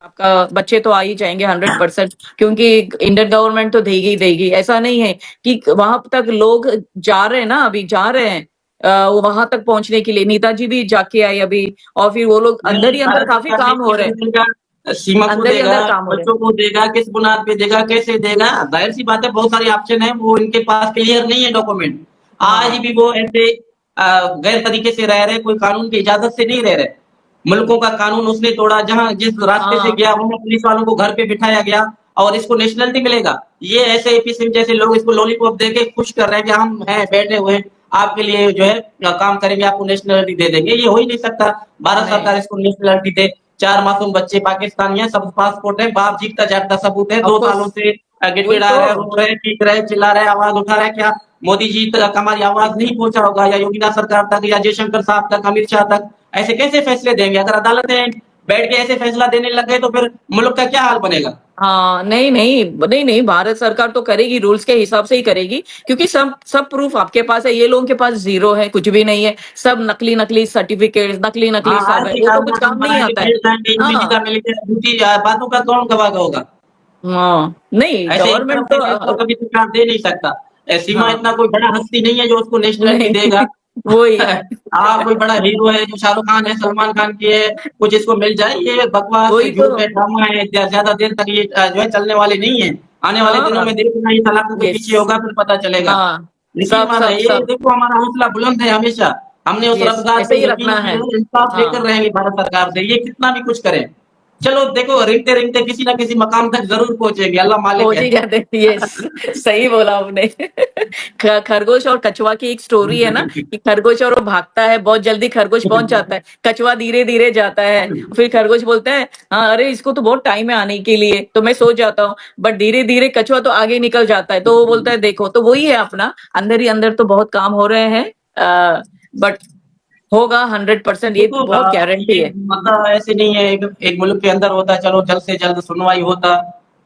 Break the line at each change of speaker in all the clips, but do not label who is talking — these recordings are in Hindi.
आपका बच्चे तो आ ही जाएँगे 100%, क्योंकि इंडियन गवर्नमेंट तो देगी ही देगी। ऐसा नहीं है कि वहाँ तक लोग जा रहे हैं ना, अभी जा रहे हैं वहाँ तक पहुँचने के लिए। नेताजी भी जाके आए अभी, और फिर वो लोग अंदर
नहीं,
ही अंदर
भारत
काफ़ी
सरकार ने
काम हो रहे
किसे
हैं।
देगा, सीमा को
अंदर ही
देगा,
अंदर काम हो रहे हैं।
बच्चों को देगा, किस बुनियाद पे देगा, कैसे देगा? ज़ाहिर-सी बात है बहुत सारे ऑप्शन हैं, वो इनके पास क्लियर नहीं है डॉक्यूमेंट। आज
हाँ।
भी वो ऐसे गैर तरीके से रह रहे हैं, कोई कानून की इजाज़त से नहीं रह रहे। मुल्कों का कानून उसने तोड़ा, जहाँ जिस रास्ते से
हाँ।
गया वहाँ पुलिस वालों को घर पे बिठाया गया और इसको नेशनलिटी मिलेगा। ये ऐसे एपी सिंह जैसे लोग इसको लॉलीपॉप देके खुश कर रहे हैं कि हम हैं, बैठे हुए हैं, आपके लिए जो है काम करेंगे, आपको नेशनलिटी दे देंगे। ये हो ही नहीं सकता। भारत
नहीं।
सरकार इसको नेशनलिटी दे। 4 मासूम बच्चे पाकिस्तानी हैं, सब पासपोर्ट है, बाप जीता-जागता सबूत है,
ऑफ
2 सालों
कोर्स,
से
वही
गिड़गिड़ा
तो।
रहे हैं, रो रहे हैं, चीख रहे हैं, चिल्ला रहे हैं, आवाज़ उठा रहे हैं। क्या मोदी जी तक हमारी आवाज़ नहीं पहुँचा होगा, या योगीनाथ सरकार तक, या जयशंकर साहब तक, अमित शाह तक? ऐसे कैसे फैसले देंगे? अगर अदालतें बैठ के ऐसे फैसला देने लग गए तो फिर मुल्क का क्या हाल बनेगा?
हाँ, नहीं, नहीं, नहीं, नहीं, भारत सरकार तो करेगी, रूल्स के हिसाब से ही करेगी, क्योंकि सब सब प्रूफ आपके पास है, ये लोगों के पास ज़ीरो है, कुछ भी नहीं है, सब नकली-नकली सर्टिफ़िकेट्स,
हाँ,
नकली-नकली सब है,
ऐसे
वो तो कुछ
कागज़ात हम
काम नहीं
बना के
आता है।
भेज देंगे, इतनी
हाँ।
वीज़ा मिल गया, झूठी बातों का कौन गवाह होगा?
हाँ, नहीं,
ऐसे एक तरफ
गवर्नमेंट
के
तो
फैसला कभी सरकार दे नहीं सकता। सीमा
हाँ।
इतना कोई बड़ा हस्ती नहीं है जो उसको नेशनलिटी
नहीं,
देगा।
वही।
हाँ, कोई बड़ा हीरो है जो शाहरुख खान है, सलमान खान की है, कुछ इसको मिल जाए, ये बकवास है,
वही तो।
झूठ है, ड्रामा है, ज़्यादा देर तक ये जो है चलने वाले नहीं है। आने वाले दिनों
हाँ,
में देखना ये सलाखों के पीछे
यस।
होगा, फिर पता चलेगा।
हाँ,
यकीन
सब,
मानिए,
सब,
ये
सब,
देखो हमारा हौसला बुलंद है हमेशा। हमने उस
यस,
रफ़्तार
ऐसे
पे
ही
यकीन
रखना है।
किया है, इंसाफ लेकर
हाँ।
रहेंगे भारत सरकार से, ये कितना भी कुछ करें। चलो देखो, रेंगते-रेंगते किसी न किसी मकाम तक ज़रूर पहुँचेंगे, अल्लाह मालिक
पहुँच
है।
ही जाते हैं, यस, सही बोला आपने। खरगोश और कछुआ की एक स्टोरी है ना, कि खरगोश और वो भागता है, बहुत जल्दी खरगोश पहुँच जाता है, कछुआ धीरे-धीरे जाता है, फिर खरगोश बोलता है, हाँ, अरे इसको तो बहुत टाइम है आने के लिए, तो मैं सो जाता हूँ, बट धीरे-धीरे कछुआ तो आगे निकल जाता है, तो वो बोलता है देखो, तो वही है अपना, अंदर ही अंदर तो बहुत काम हो रहे हैं, बट होगा 100%, ये
देखो
बहुत गारंटी
ये
है।
मतलब ऐसे नहीं है, एक मुल्क के अंदर होता, चलो जल्द से जल्द सुनवाई होता,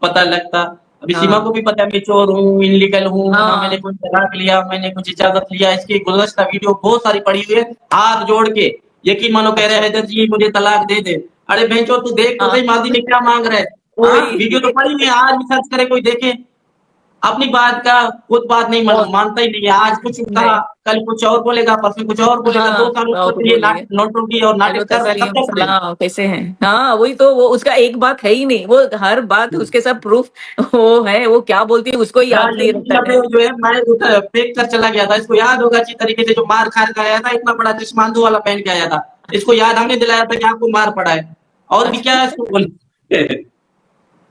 पता लगता। अभी सीमा
हाँ।
को भी पता है मैं चोर हूँ, इनलीगल हूँ, ना मैंने
हाँ।
कोई तलाक लिया, मैंने कुछ इजाज़त लिया, इसकी गुज़श्ता वीडियो बहुत सारी पड़ी हुई है, हाथ जोड़ के, यकीन मानो कह रहे हैं,
अच्छा।
"हैदर जी मुझे तलाक दे दे।" अरे भैंचोद तू देख तो
हाँ।
सही माज़ी में क्या माँग रहा है? हाँ, वीडियो तो
वही।
पड़ी हुई है, आज भी सर्च करे कोई देखे। अपनी बात का खुद बात नहीं
बहुत।
मानता ही नहीं है, आज कुछ कहा,
नहीं।
कल कुछ और बोलेगा, परसों कुछ और बोलेगा, 2
हाँ,
सालों
और
से
कुछ
ये
बोलेंगे।
नौटंकी और
हेलो
नाटक कर रहे हैं, कब
तस्लीम,
तक करेंगे?
सलाम, कैसे हैं? हाँ, वही तो, वो उसका एक बात है ही नहीं, वो हर बात उसके साथ प्रूफ वो है, वो क्या बोलती है उसको ही
हाँ,
याद
ये
नहीं रहता
मतलब
है।
जो है मैं फेंक कर चला गया था, इसको याद होगा अच्छी तरीके से जो मार खा के आया था, इतना बड़ा चश्मांदू वाला पहन के आया था। इसको याद हमने दिलाया था कि आपको मार पड़ा है, और भी क्या है इसको बोले।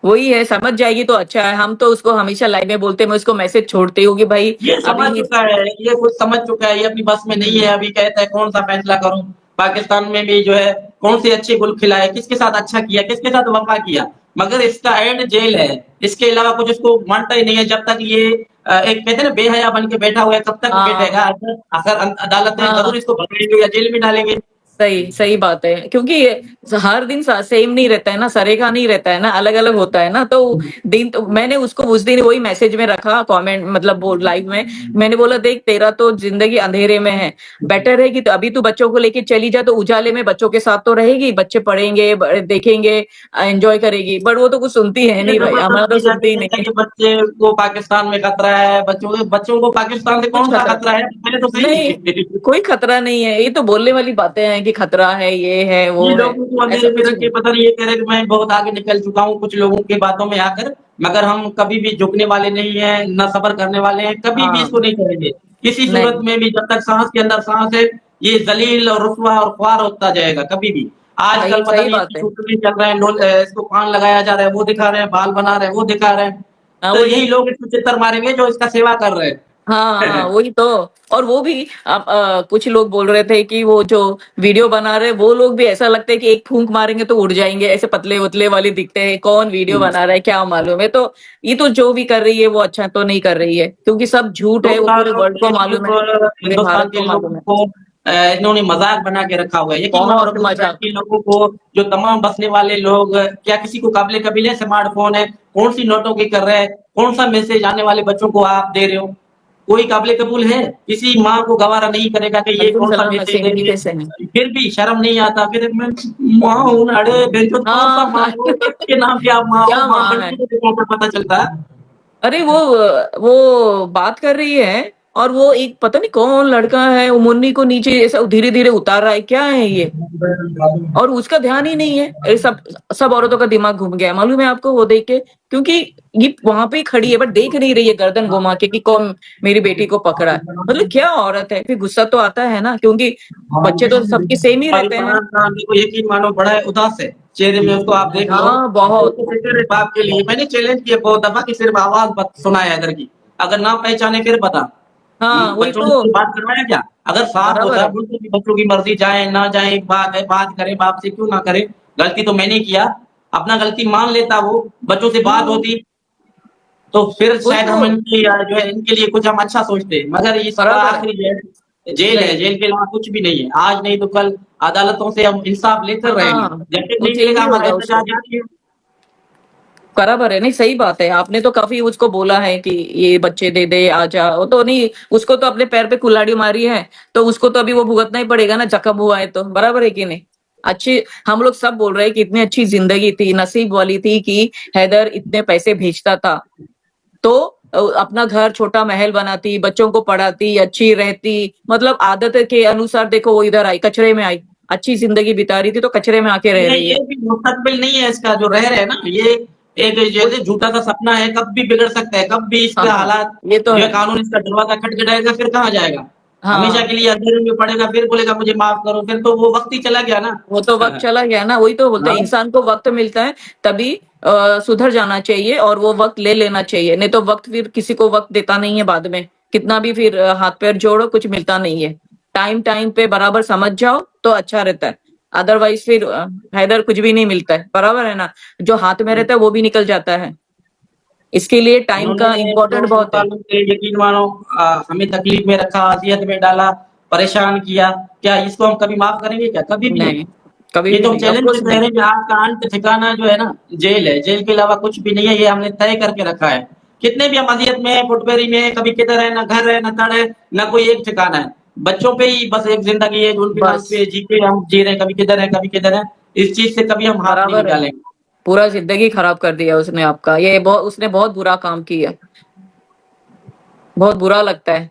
वही है, समझ जाएगी तो अच्छा है, हम तो उसको हमेशा लाइव में बोलते हैं, मैं उसको मैसेज छोड़ती हूँ कि भाई
ये समझ
अभी।
चुका है, ये कुछ समझ चुका है, ये अपनी बस में नहीं है, अभी कहता है कौन सा फैसला करूं। पाकिस्तान में भी जो है कौन से अच्छे गुल खिलाए, किसके साथ अच्छा किया, किसके साथ वफा किया, मगर इसका एंड जेल है। इसके अलावा कुछ उसको मानता ही नहीं है। जब तक ये एक कहते हैं ना बेहया बन के बैठा हुआ है, कब तक बैठेगा?
हाँ।
अगर अदालतें
हाँ,
जरूर इसको पकड़ेंगे या जेल में डालेंगे।
सही सही बात है, क्योंकि हर दिन सेम नहीं रहता है ना, सरेगा नहीं रहता है ना, अलग अलग होता है ना, तो दिन तो मैंने उसको उस दिन वही मैसेज में रखा, कमेंट मतलब वो लाइव में मैंने बोला देख तेरा तो जिंदगी अंधेरे में है, बेटर है कि तो अभी तू बच्चों को लेके चली जा, तो उजाले में बच्चों के साथ तो रहेगी, बच्चे पढ़ेंगे देखेंगे, एंजॉय करेगी, बट वो तो कुछ सुनती है
ये
नहीं भाई, हमारा तो
जबरदस्ती जाके
सुनती ही
कहता
नहीं
है
है।
कि बच्चे को पाकिस्तान में खतरा है, बच्चों को पाकिस्तान से
कुछ
कौन सा
खतरा
खतरा है? पहले तो
नहीं,
सही।
कोई खतरा नहीं है, ये तो बोलने वाली बातें हैं कि खतरा है, ये है वो
ये
है,
लोगों को
ऐसा
अंधेरे में
कुछ
रख के
नहीं।
पता नहीं ये कह रहे हैं कि मैं बहुत आगे निकल चुका हूँ कुछ लोगों की बातों में आकर, मगर हम कभी भी झुकने वाले नहीं हैं, ना सब्र करने वाले हैं, कभी भी इसको
हाँ।
नहीं करेंगे। किसी सूरत
नहीं।
में भी जब तक सांस के अंदर सांस है, ये ज़लील और रुसवा और ख्वार होता जाएगा कभी भी। आजकल
सही
पता
सही
नहीं
बात
इसकी
है।
शूटिंग चल रहा है, इसको कान लगाया जा रहा है, वो दिखा रहे हैं, बाल बना रहे हैं, वो दिखा रहे हैं।
हाँ,
तो यही
वही।
लोग इसको चित्तर मारेंगे जो इसका सेवा कर रहे
हाँ, हाँ,
हैं।
वही तो। और वो भी अब कुछ लोग बोल रहे थे कि वो जो वीडियो बना रहे हैं, वो लोग भी ऐसा लगता है कि एक फूंक मारेंगे तो उड़ जाएँगे, ऐसे पतले-वतले वाले दिखते हैं, कौन वीडियो बना रहा है क्या मालूम है। तो ये तो जो भी कर रही है वो अच्छा तो नहीं कर रही है, क्योंकि सब झूठ
2
है, वो पूरे
सालों
वर्ल्ड
से
को मालूम है,
सिर्फ़
पूरे
हिंदुस्तान
भारत
के
को
लोगों
मालूम है।
को इन्होंने मज़ाक बना के रखा हुआ है। यकीन मानो
बहुत
रब उस
मज़ाक।
के लोगों को जो तमाम बसने वाले लोग क्या किसी को काबिल-ए-कबील है स्मार्टफ़ोन है? कौन-सी नोटों की कर रहे हैं? कौन-सा मैसेज आने वाले बच्चों को आप दे रहे हो? कोई काबिल कबूल है? किसी माँ को गवारा नहीं करेगा कि ये
वालेकुम
कौन-सा
सलाम
मैसेज
नसीम
है
जी,
ये,
कैसे हैं?
फिर भी शर्म नहीं आता, फिर मैं माँ हूँ ना, अरे बेइज्जत कौन-सा माँ
हाँ
हो? के नाम पे आप माँ हो,
क्या
माँ
माँ है?
बनती हो तो कौन पता चलता है?
अरे वो बात कर रही है और वो एक पता नहीं कौन लड़का है, वो मुन्नी को नीचे ऐसा धीरे-धीरे उतार रहा है, क्या है ये? और उसका ध्यान ही नहीं है। ये सब सब औरतों का दिमाग घूम गया है, मालूम है आपको वो देख के? क्योंकि ये वहाँ पे ही खड़ी है बट देख नहीं रही है गर्दन घुमा के कि कौन मेरी बेटी को पकड़ा है। मतलब क्या औरत है? फिर गुस्सा तो आता है ना, क्योंकि बच्चे तो सबके सेम ही
हमारी
रहते हैं।
फरहान खान को यकीन मानो बड़ा है उदास है, चेहरे में उसको आप देख लो,
हाँ,
वो
बहुत।
तो फिक्र है बाप के लिए। मैंने चैलेंज किया बहुत दफा कि सिर्फ आवाज़ बत सुनाया इधर की, अगर ना पहचाने फिर बता।
हाँ, वही
बच्चों ने
तो,
कोई बात करवाया क्या? अगर साफ
बराबर
होता
है।
बिल्कुल भी बच्चों की मर्ज़ी जाए, ना जाए, बात है, बात करे, बाप से क्यों ना करे? गलती तो मैंने किया, अपना गलती मान लेता वो, बच्चों से बात
हुँ,
होती, तो फिर
वही
शायद
तो,
हम इनकी जो है इनके लिए कुछ हम अच्छा सोचते। मगर इसका
बराबर है।
आखिरी जेल है,
सही।
जेल के अलावा कुछ भी नहीं है। आज नहीं तो कल अदालतों से हम इंसाफ लेकर रहेंगे।
हाँ,
जब तक
वो
नहीं
जेल
मिलेगा
ही
हमारी
होगा
सजा
उसको।
जारी है।
बराबर है, नहीं सही बात है। आपने तो काफ़ी उसको बोला है कि ये बच्चे दे दे, आजा। वो तो नहीं, उसको तो अपने पैर पे कुल्हाड़ी मारी है, तो उसको तो अभी वो भुगतना ही पड़ेगा ना, जख्म हुआ है तो। बराबर है कि नहीं? अच्छी हम लोग सब बोल रहे हैं कि इतनी अच्छी ज़िंदगी थी, नसीब वाली थी कि हैदर इतने पैसे भेजता था। तो अपना घर छोटा महल बनाती, बच्चों को पढ़ाती, अच्छी रहती, मतलब आदत के अनुसार देखो वो इधर आई, कचरे में आई। अच्छी ज़िंदगी बिता रही थी तो कचरे में आके रह रही
ये
है।
भी मुस्तकबिल नहीं है इसका जो रह रहे हैं ना, ये एक जैसे झूठा सा सपना है, कब भी बिगड़ सकता है, कब भी
हाँ,
इसका
हाँ,
हालात
ये तो
जो है
है।
कानून इसका दरवाजा खटखटाएगा, फिर कहाँ जाएगा? हमेशा
हाँ।
के लिए अंधेरे में पड़ेगा, फिर बोलेगा मुझे माफ करो, फिर तो वो वक्त ही चला गया ना।
वो तो वक़्त चला गया ना, वही तो बोलते हैं
हाँ।
इंसान को वक़्त मिलता है तभी सुधर जाना चाहिए और वो वक़्त ले लेना चाहिए, नहीं तो वक़्त फिर किसी को वक़्त देता नहीं है बाद में, कितना भी फिर हाथ-पैर जोड़ो कुछ मिलता नहीं है। टाइम टाइम पे बराबर समझ जाओ तो अच्छा रहता है, अदरवाइज़ फिर हैदर कुछ भी नहीं मिलता है, बराबर है ना? जो हाथ में रहता है वो भी निकल जाता है, इसके लिए टाइम
उन्होंने
का
जो
इम्पोर्टेंट बहुत है।
सालों से यकीन मानो हमें तकलीफ में रखा, अज़ियत में डाला, परेशान किया, क्या इसको हम कभी माफ करेंगे क्या? कभी भी नहीं।
नहीं, कभी
ये
भी
तो हम
नहीं, ऑफ़
चैलेंज से
कोर्स
कह
नहीं।
रहे हैं कि आपका अंत ठिकाना जो है ना, जेल है। जेल के अलावा कुछ भी नहीं है, ये हमने तय करके रखा है। कितने भी हम अज़ियत में हैं, फुटपेरी में हैं, कभी किधर है, ना घर है, ना तड़ है, ना कोई एक ठिकाना है। बच्चों पे ही बस एक ज़िंदगी है, जो उनके नाम
बस,
पे जी के हम जी रहे हैं, कभी किधर है, कभी किधर है। इस चीज़ से कभी हम हाथ नहीं
बराबर है।
निकालेंगे।
पूरा ज़िंदगी खराब कर दिया उसने आपका, ये उसने बहुत बुरा काम किया। बहुत बुरा लगता है।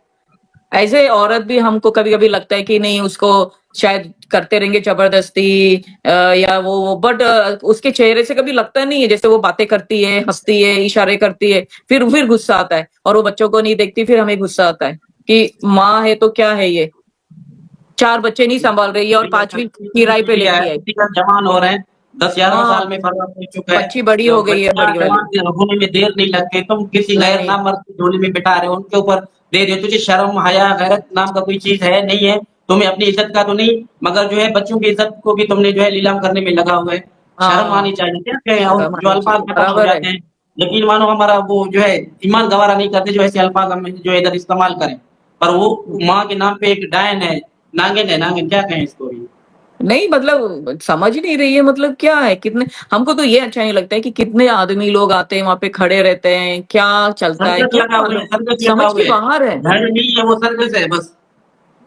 ऐसे औरत भी हमको कभी-कभी लगता है कि नहीं उसको शायद करते रहेंगे ज़बरदस्ती या वो बट उसके चेहरे से कभी लगता नहीं है जैसे वो बातें करती है, हँसती है, इशारे करती है, फिर गुस्सा आता है और वो बच्चों को नहीं देखती फिर हमें गुस्सा आता है कि माँ है तो क्या है ये? 4 बच्चे नहीं सँभाल रही है और 5वीं किराए पे
है,
लेके आई।
किसी का जवान हो रहे हैं, 10-11 साल
हाँ,
में फर्क हो चुका है।
बच्ची बड़ी
जो
हो गई है
बच्चियाँ
बड़ी वाली।
जवान होने में देर नहीं लगती, तुम किसी
नहीं,
गैर
नहीं।
नामर्द की झोली में बिठा रहे हो, उनके ऊपर दे रहे हो। तुझे शर्म, हया, गैरत नाम का कोई चीज़ है, नहीं है। तुम्हें अपनी इज़्ज़त का तो नहीं, मगर जो है बच्चों की इज़्ज़त को भी तुमने जो है नीलाम करने में लगा हुआ है। शर्म
हाँ,
आनी चाहिए, क्या कहें और
शर्म
जो
आनी
अल्फाज़
चाहिए,
खत्म हो
बराबर है।
जाते हैं। यकीन मानो हमारा वो जो है ईमान गवारा नहीं करते जो ऐसे अल्फाज़ हम जो है इधर इस्तेमाल करें। पर वो माँ के नाम पे एक डायन है, नागिन क्या कहें इसको भी?
नहीं मतलब समझ ही नहीं रही है मतलब क्या है कितने हमको तो ये अच्छा नहीं लगता है कि कितने आदमी लोग आते हैं वहां पे खड़े रहते हैं क्या चलता है
सर्कस
क्या
लगा हुआ है,
मालूम
सर्कस लगा
समझ के
हुआ है।
बाहर है।
घर नहीं है, वो सर्कस है बस।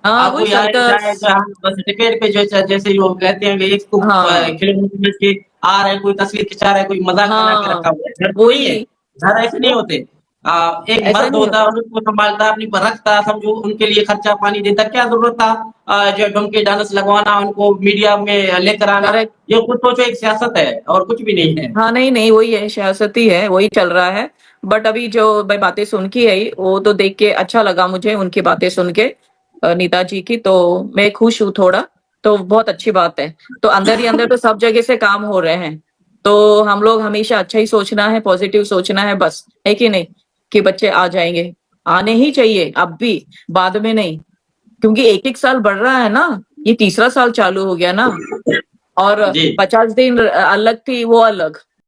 हाँ वही
कोई आए
सर्कस।
जाए जहाँ बस टिकट पे जैसे जैसे लोग कहते हैं कि इसको
हाँ
किलोमीटर में के आ रहे हैं, कोई तस्वीर खिंचा रहा है, कोई मजाक बना के
हाँ
रखा हुआ है। घर तो नहीं है,
वही
घर ऐसे नहीं
वो
होते। एक
ऐसा
मर्द
नहीं
होता
होता।
उनको संभालता अपनी पर रखता, समझो उनके लिए खर्चा पानी देता, क्या जरूरत था जो है ढूंढ के डांस लगवाना, उनको मीडिया में लेकर आना।
करेक्ट।
ये कुछ सोचो एक सियासत है और कुछ भी नहीं है।
हाँ नहीं नहीं वही है सियासती है वही चल रहा है। बट अभी जो मैं बातें सुन की है वो तो देख के अच्छा लगा मुझे उनकी बातें सुन के नीता जी की तो मैं खुश हूँ थोड़ा तो बहुत अच्छी बात है। तो अंदर ही अंदर तो सब जगह से काम हो रहे हैं तो हम लोग हमेशा अच्छा ही सोचना है पॉजिटिव सोचना है बस है कि नहीं कि बच्चे आ जाएंगे आने ही चाहिए अब भी बाद में नहीं क्योंकि एक एक साल बढ़ रहा है ना ये तीसरा साल चालू हो गया ना और
जी।
50 दिन अलग थी वो अलग